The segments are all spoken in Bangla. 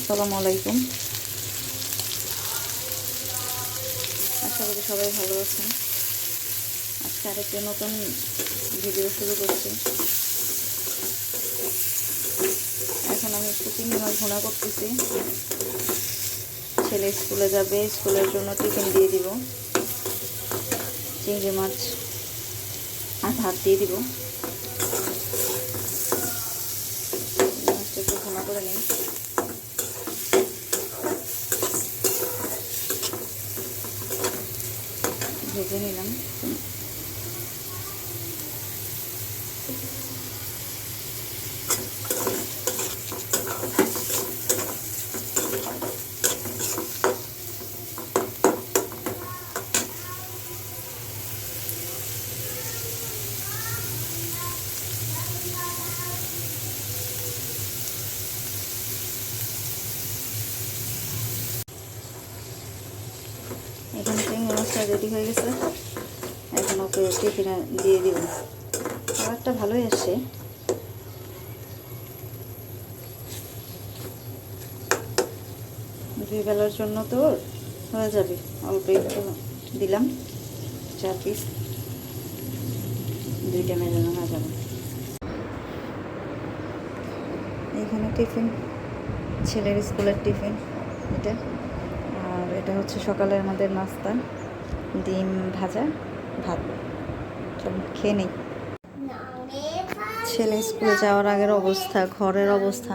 আসসালামু আলাইকুম। আশা করি সবাই ভালো আছেন। আজকে আরেকটা নতুন ভিডিও শুরু করছি। এখন আমি একটু চিংড়ি মাছ ভুনা করতেছি। ছেলে স্কুলে যাবে, স্কুলের জন্য টিফিন দিয়ে দিব। চিংড়ি মাছ আর ভাত দিয়ে দিব। মাছটা একটু ভুনা করে নিই। ভেজে নিলাম। এখানে চিংড়ি মাছটা রেডি হয়ে গেছে। এখন ওকে টিফিনে দিয়ে দিব। খাবারটা ভালোই আসছে। দুই বেলার জন্য তো হয়ে যাবে। অল্প একটু দিলাম, 4 পিস, 2 টাইমের জন্য হয়ে যাবে। এখানে টিফিন, ছেলের স্কুলের টিফিন এটা। আর এটা হচ্ছে সকালের আমাদের নাস্তা, ডিম ভাজা, ভাত। চলুন খেয়ে নেই। ছেলে স্কুলে যাওয়ার আগের অবস্থা, ঘরের অবস্থা,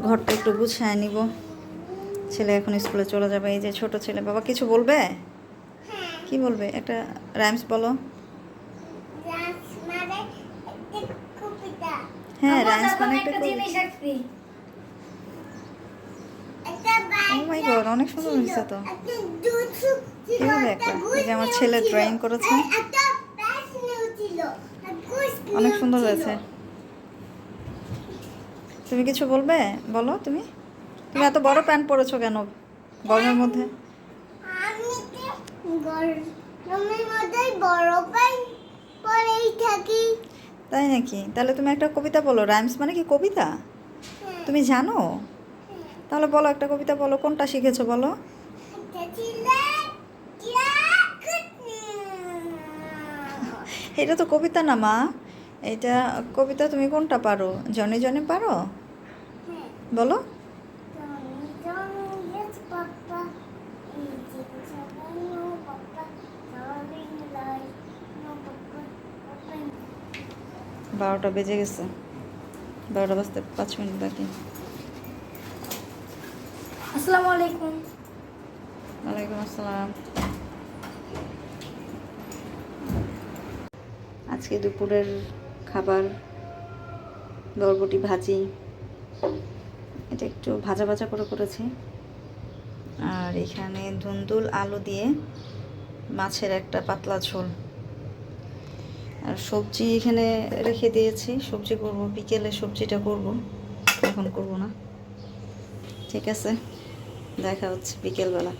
ঘরটা একটু গুছিয়ে নিব। ছেলে এখন স্কুলে চলে যাবে। এই যে ছোট ছেলে। বাবা কিছু বলবে? কি বলবে? একটা রাইমস বলো। হ্যাঁ, রাইমস মানে একটা কবিতা। ও মাই গড, অনেক সুন্দর হয়েছে তো। কিভাবে একটা, এই যে আমার ছেলে ড্রয়িং করেছে, অনেক সুন্দর হয়েছে। তুমি কিছু বলবে? বলো। তুমি এত বড় প্যান্ট পরেছো কেন গরমের মধ্যে? তাই নাকি? তাহলে তুমি একটা কবিতা বলো। রাইমস মানে কি কবিতা? তুমি জানো? তাহলে বলো, একটা কবিতা বলো। কোনটা শিখেছো বলো? এটা তো কবিতা না মা, এটা কবিতা। তুমি কোনটা পারো? জনে জনে পারো? বলো। বারোটা বেজে গেছে, 12টা বাজতে 5 মিনিট বাকি। আসসালামু আলাইকুম। ওয়ালাইকুম আসসালাম। আজকে দুপুরের খাবার বরবটি ভাজি, এটা একটু ভাজা ভাজা করে করেছি। আর এখানে ধুন্দুল আলু দিয়ে মাছের একটা পাতলা ঝোল। আর সবজি এখানে রেখে দিয়েছি, সবজি করব বিকেলে। সবজিটা করব, এখন করব না। ঠিক আছে, দেখা হচ্ছে বিকেলবেলা।